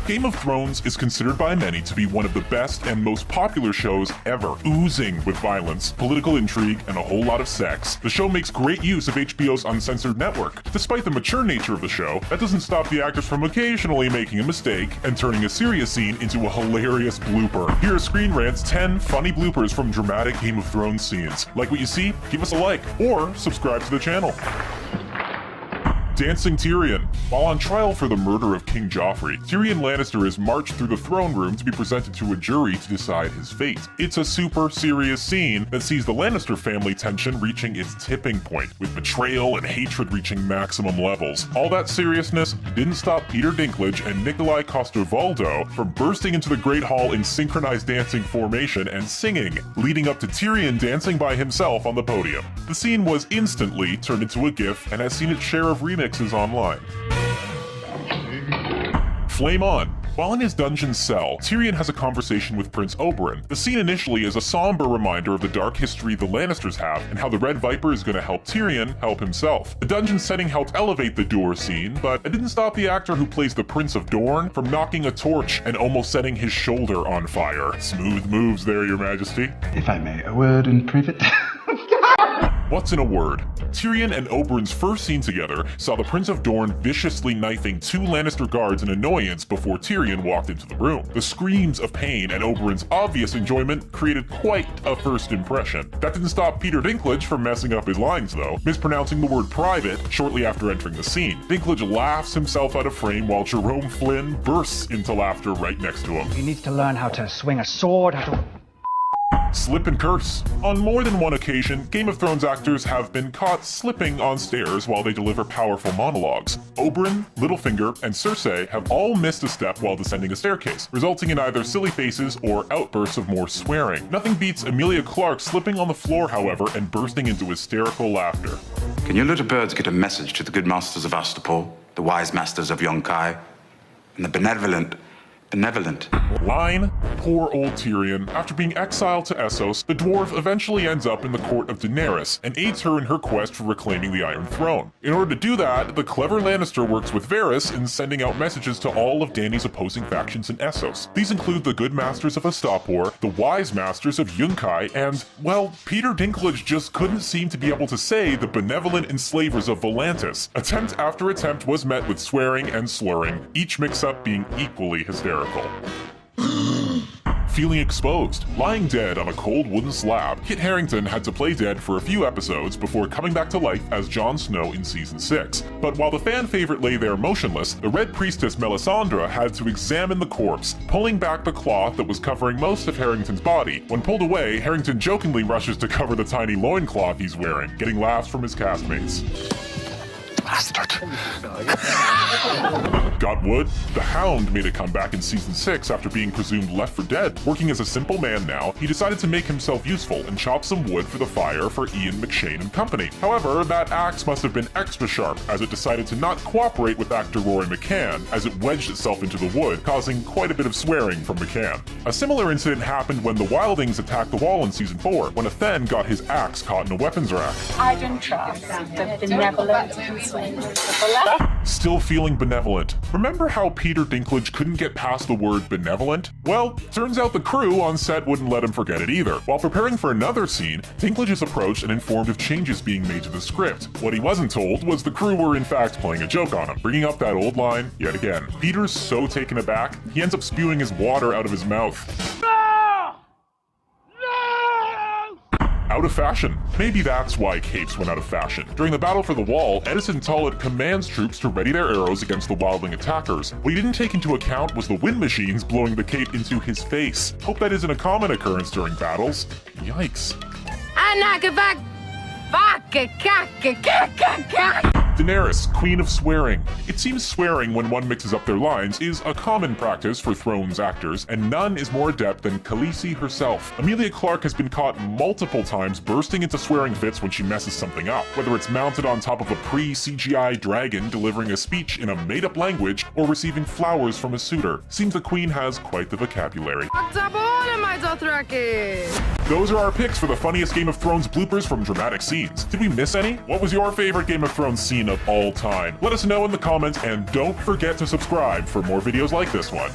Game of Thrones is considered by many to be one of the best and most popular shows ever, oozing with violence, political intrigue, and a whole lot of sex. The show makes great use of HBO's uncensored network. Despite the mature nature of the show, that doesn't stop the actors from occasionally making a mistake and turning a serious scene into a hilarious blooper. Here are Screen Rant's 10 funny bloopers from dramatic Game of Thrones scenes. Like what you see? Give us a like, or subscribe to the channel. Dancing Tyrion. While on trial for the murder of King Joffrey, Tyrion Lannister is marched through the throne room to be presented to a jury to decide his fate. It's a super serious scene that sees the Lannister family tension reaching its tipping point, with betrayal and hatred reaching maximum levels. All that seriousness didn't stop Peter Dinklage and Nikolai Coster-Waldau from bursting into the Great Hall in synchronized dancing formation and singing, leading up to Tyrion dancing by himself on the podium. The scene was instantly turned into a GIF and has seen its share of remixes online. Flame On. While in his dungeon cell, Tyrion has a conversation with Prince Oberyn. The scene initially is a somber reminder of the dark history the Lannisters have and how the Red Viper is going to help Tyrion help himself. The dungeon setting helped elevate the door scene, but it didn't stop the actor who plays the Prince of Dorne from knocking a torch and almost setting his shoulder on fire. Smooth moves there, Your Majesty. If I may, a word in private. What's in a word? Tyrion and Oberyn's first scene together saw the Prince of Dorne viciously knifing two Lannister guards in annoyance before Tyrion walked into the room. The screams of pain and Oberyn's obvious enjoyment created quite a first impression. That didn't stop Peter Dinklage from messing up his lines though, mispronouncing the word private shortly after entering the scene. Dinklage laughs himself out of frame while Jerome Flynn bursts into laughter right next to him. He needs to learn how to swing a sword, how to... Slip and curse. On more than one occasion, Game of Thrones actors have been caught slipping on stairs while they deliver powerful monologues. Oberyn, Littlefinger, and Cersei have all missed a step while descending a staircase, resulting in either silly faces or outbursts of more swearing. Nothing beats Emilia Clarke slipping on the floor, however, and bursting into hysterical laughter. Can your little birds get a message to the good masters of Astapor, the wise masters of Yonkai, and the benevolent? Line, poor old Tyrion. After being exiled to Essos, the dwarf eventually ends up in the court of Daenerys and aids her in her quest for reclaiming the Iron Throne. In order to do that, the clever Lannister works with Varys in sending out messages to all of Dany's opposing factions in Essos. These include the good masters of Astapor, the wise masters of Yunkai, and, well, Peter Dinklage just couldn't seem to be able to say the benevolent enslavers of Volantis. Attempt after attempt was met with swearing and slurring, each mix-up being equally hysterical. Feeling exposed. Lying dead on a cold wooden slab, Kit Harington had to play dead for a few episodes before coming back to life as Jon Snow in Season 6. But while the fan favorite lay there motionless, the Red Priestess Melisandre had to examine the corpse, pulling back the cloth that was covering most of Harington's body. When pulled away, Harington jokingly rushes to cover the tiny loincloth he's wearing, getting laughs from his castmates. Got wood? The Hound made a comeback in Season 6 after being presumed left for dead. Working as a simple man now, he decided to make himself useful and chop some wood for the fire for Ian McShane and company. However, that axe must have been extra sharp as it decided to not cooperate with actor Rory McCann as it wedged itself into the wood, causing quite a bit of swearing from McCann. A similar incident happened when the Wildings attacked the wall in Season 4, when a Thenn got his axe caught in a weapons rack. I don't trust the benevolent enslavers of the land. Still feeling benevolent. Remember how Peter Dinklage couldn't get past the word benevolent? Well, turns out the crew on set wouldn't let him forget it either. While preparing for another scene, Dinklage is approached and informed of changes being made to the script. What he wasn't told was the crew were in fact playing a joke on him, bringing up that old line yet again. Peter's so taken aback, he ends up spewing his water out of his mouth. Out of fashion. Maybe that's why capes went out of fashion. During the battle for the wall, Edison Tullett commands troops to ready their arrows against the wildling attackers. What he didn't take into account was the wind machines blowing the cape into his face. Hope that isn't a common occurrence during battles. Yikes. Daenerys, Queen of Swearing. It seems swearing when one mixes up their lines is a common practice for Thrones actors, and none is more adept than Khaleesi herself. Emilia Clarke has been caught multiple times bursting into swearing fits when she messes something up, whether it's mounted on top of a pre-CGI dragon delivering a speech in a made-up language or receiving flowers from a suitor. Seems the Queen has quite the vocabulary. Those are our picks for the funniest Game of Thrones bloopers from dramatic scenes. Did we miss any? What was your favorite Game of Thrones scene of all time? Let us know in the comments, and don't forget to subscribe for more videos like this one.